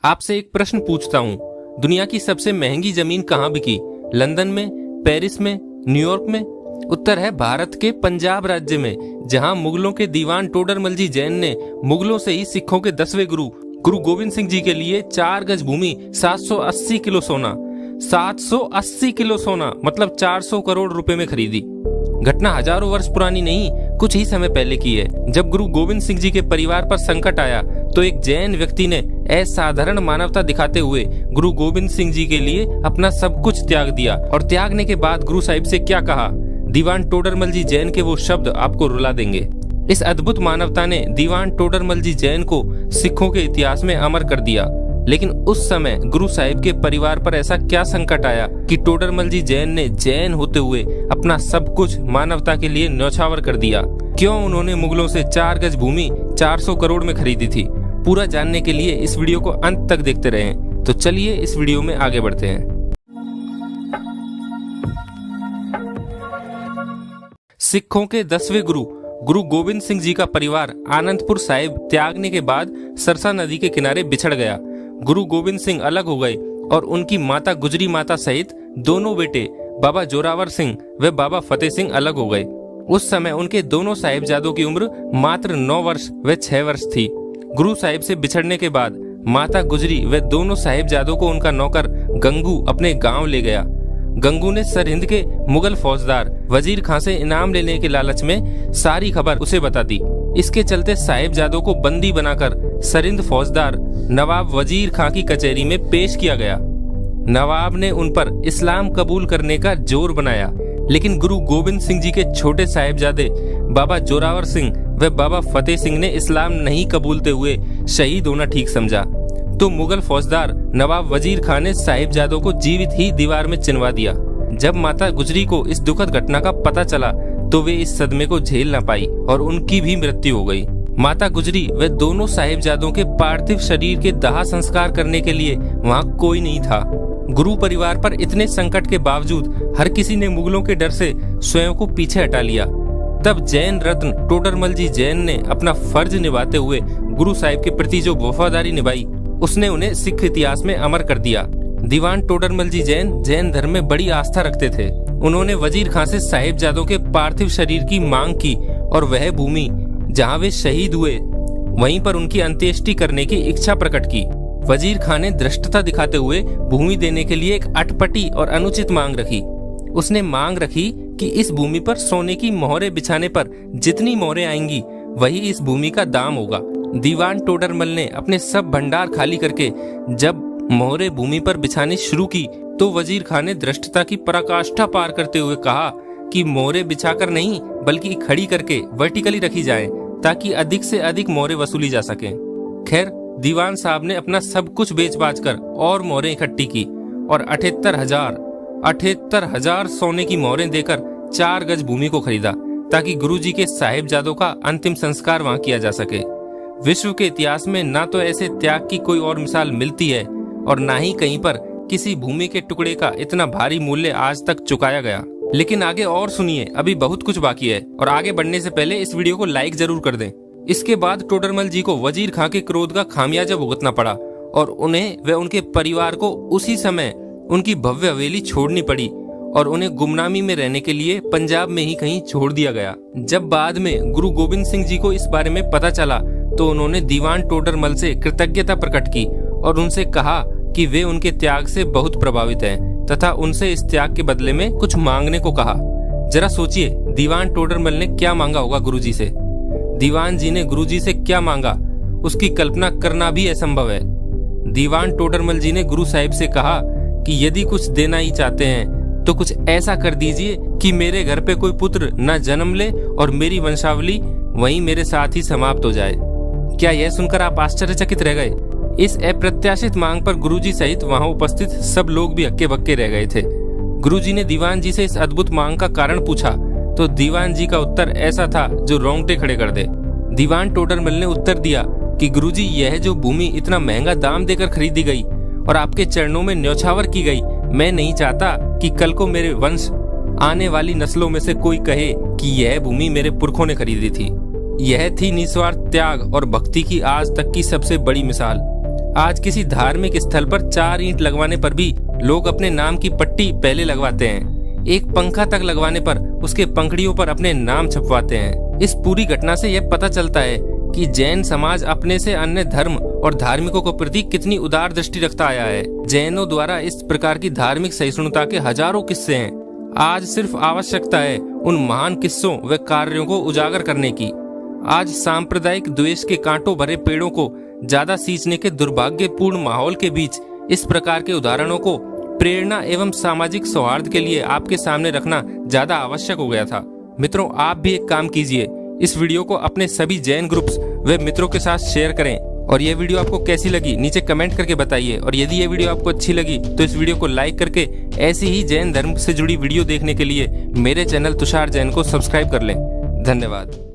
आपसे एक प्रश्न पूछता हूँ, दुनिया की सबसे महंगी जमीन कहाँ बिकी? लंदन में, पेरिस में, न्यूयॉर्क में? उत्तर है भारत के पंजाब राज्य में, जहाँ मुगलों के दीवान टोडरमल जी जैन ने मुगलों से ही सिखों के 10वें गुरु गोविंद सिंह जी के लिए 4 गज भूमि 780 किलो सोना 780 किलो सोना मतलब 400 करोड़ रुपए में खरीदी। घटना हजारों वर्ष पुरानी नहीं, कुछ ही समय पहले की है। जब गुरु गोविंद सिंह जी के परिवार पर संकट आया तो एक जैन व्यक्ति ने असाधारण मानवता दिखाते हुए गुरु गोविंद सिंह जी के लिए अपना सब कुछ त्याग दिया। और त्यागने के बाद गुरु साहिब से क्या कहा, दीवान टोडरमल जी जैन के वो शब्द आपको रुला देंगे। इस अद्भुत मानवता ने दीवान टोडरमल जी जैन को सिखों के इतिहास में अमर कर दिया। लेकिन उस समय गुरु साहिब के परिवार पर ऐसा क्या संकट आया कि टोडरमल जी जैन ने जैन होते हुए अपना सब कुछ मानवता के लिए न्यौछावर कर दिया? क्यों उन्होंने मुगलों से 4 गज भूमि 400 करोड़ में खरीदी थी? पूरा जानने के लिए इस वीडियो को अंत तक देखते रहें। तो चलिए इस वीडियो में आगे बढ़ते हैं। सिखों के 10वें गुरु गोविंद सिंह जी का परिवार आनंदपुर साहिब त्यागने के बाद सरसा नदी के किनारे बिछड़ गया। गुरु गोविंद सिंह अलग हो गए और उनकी माता गुजरी माता सहित दोनों बेटे बाबा जोरावर सिंह व बाबा फतेह सिंह अलग हो गए। उस समय उनके दोनों साहिबजादों की उम्र मात्र 9 वर्ष व 6 वर्ष थी। गुरु साहिब से बिछड़ने के बाद माता गुजरी व दोनों साहिबजादों को उनका नौकर गंगू अपने गांव ले गया। गंगू ने सरहिंद के मुगल फौजदार वजीर खां से इनाम लेने के लालच में सारी खबर उसे बता दी। इसके चलते साहिबजादों को बंदी बनाकर सरहिंद फौजदार नवाब वजीर खां की कचहरी में पेश किया गया। नवाब ने उन पर इस्लाम कबूल करने का जोर बनाया, लेकिन गुरु गोविंद सिंह जी के छोटे साहिबजादे बाबा जोरावर सिंह व बाबा फतेह सिंह ने इस्लाम नहीं कबूलते हुए शहीद होना ठीक समझा। तो मुगल फौजदार नवाब वजीर खान ने साहिबजादों को जीवित ही दीवार में चिनवा दिया। जब माता गुजरी को इस दुखद घटना का पता चला तो वे इस सदमे को झेल न पाई और उनकी भी मृत्यु हो गई। माता गुजरी व दोनों साहिबजादों के पार्थिव शरीर के दाह संस्कार करने के लिए वहाँ कोई नहीं था। गुरु परिवार पर इतने संकट के बावजूद हर किसी ने मुगलों के डर से स्वयं को पीछे हटा लिया। तब जैन रत्न टोडरमल जी जैन ने अपना फर्ज निभाते हुए गुरु साहिब के प्रति जो वफादारी निभाई उसने उन्हें सिख इतिहास में अमर कर दिया। दीवान टोडरमल जी जैन धर्म में बड़ी आस्था रखते थे। उन्होंने वजीर खां से साहिबजादों के पार्थिव शरीर की मांग की और वह भूमि जहां वे शहीद हुए वहीं पर उनकी अंत्येष्टि करने की इच्छा प्रकट की। वजीर खां ने धृष्टता दिखाते हुए भूमि देने के लिए एक अटपटी और अनुचित मांग रखी। उसने मांग रखी कि इस भूमि पर सोने की मोहरें बिछाने पर जितनी मोहरें आएंगी वही इस भूमि का दाम होगा। दीवान टोडरमल ने अपने सब भंडार खाली करके जब मोहरें भूमि पर बिछानी शुरू की तो वजीर खान ने धृष्टता की पराकाष्ठा पार करते हुए कहा कि मोहरें बिछाकर नहीं बल्कि खड़ी करके वर्टिकली रखी जाएं ताकि अधिक से अधिक मोहरें वसूली जा सकें। खैर, दीवान साहब ने अपना सब कुछ बेच बाच कर और मोहरें इकट्ठी की और 78,000 सोने की मोहरें देकर 4 गज भूमि को खरीदा ताकि गुरुजी के साहिबजादों का अंतिम संस्कार वहां किया जा सके। विश्व के इतिहास में ना तो ऐसे त्याग की कोई और मिसाल मिलती है और ना ही कहीं पर किसी भूमि के टुकड़े का इतना भारी मूल्य आज तक चुकाया गया। लेकिन आगे और सुनिए, अभी बहुत कुछ बाकी है और आगे बढ़ने से पहले इस वीडियो को लाइक जरूर कर दें। इसके बाद टोडरमल जी को वजीर खां के क्रोध का खामियाजा भुगतना पड़ा और उन्हें व उनके परिवार को उसी समय उनकी भव्य हवेली छोड़नी पड़ी और उन्हें गुमनामी में रहने के लिए पंजाब में ही कहीं छोड़ दिया गया। जब बाद में गुरु गोविंद सिंह जी को इस बारे में पता चला तो उन्होंने दीवान टोडरमल से कृतज्ञता प्रकट की और उनसे कहा कि वे उनके त्याग से बहुत प्रभावित हैं तथा उनसे इस त्याग के बदले में कुछ मांगने को कहा। जरा सोचिए, दीवान टोडरमल ने क्या मांगा होगा गुरुजी से। दीवान जी ने गुरुजी से क्या मांगा उसकी कल्पना करना भी असंभव है। दीवान टोडरमल जी ने गुरु साहिब से कहा कि यदि कुछ देना ही चाहते हैं तो कुछ ऐसा कर दीजिए कि मेरे घर पे कोई पुत्र न जन्म ले और मेरी वंशावली वहीं मेरे साथ ही समाप्त हो जाए। क्या यह सुनकर आप आश्चर्यचकित रह गए? इस अप्रत्याशित मांग पर गुरुजी सहित वहां उपस्थित सब लोग भी हक्के बक्के रह गए थे। गुरुजी ने दीवान जी से इस अद्भुत मांग का कारण पूछा तो दीवान जी का उत्तर ऐसा था जो रोंगटे खड़े कर दे। दीवान टोडरमल ने उत्तर दिया कि गुरुजी, यह जो भूमि इतना महंगा दाम देकर खरीदी गई और आपके चरणों में न्यौछावर की गई, मैं नहीं चाहता कि कल को मेरे वंश आने वाली नस्लों में से कोई कहे कि यह भूमि मेरे पुरखों ने खरीदी थी। यह थी निस्वार्थ त्याग और भक्ति की आज तक की सबसे बड़ी मिसाल। आज किसी धार्मिक स्थल पर 4 ईंट लगवाने पर भी लोग अपने नाम की पट्टी पहले लगवाते हैं। एक पंखा तक लगवाने पर उसके पंखड़ियों पर अपने नाम छपवाते हैं। इस पूरी घटना से यह पता चलता है कि जैन समाज अपने से अन्य धर्म और धार्मिकों के प्रति कितनी उदार दृष्टि रखता आया है। जैनों द्वारा इस प्रकार की धार्मिक सहिष्णुता के हजारों किस्से हैं। आज सिर्फ आवश्यकता है उन महान किस्सों व कार्यों को उजागर करने की। आज सांप्रदायिक द्वेष के कांटों भरे पेड़ों को ज्यादा सींचने के दुर्भाग्यपूर्ण माहौल के बीच इस प्रकार के उदाहरणों को प्रेरणा एवं सामाजिक सौहार्द के लिए आपके सामने रखना ज्यादा आवश्यक हो गया था। मित्रों, आप भी एक काम कीजिए, इस वीडियो को अपने सभी जैन ग्रुप्स व मित्रों के साथ शेयर करें। और ये वीडियो आपको कैसी लगी नीचे कमेंट करके बताइए। और यदि ये वीडियो आपको अच्छी लगी तो इस वीडियो को लाइक करके ऐसी ही जैन धर्म से जुड़ी वीडियो देखने के लिए मेरे चैनल तुषार जैन को सब्सक्राइब कर लें। धन्यवाद।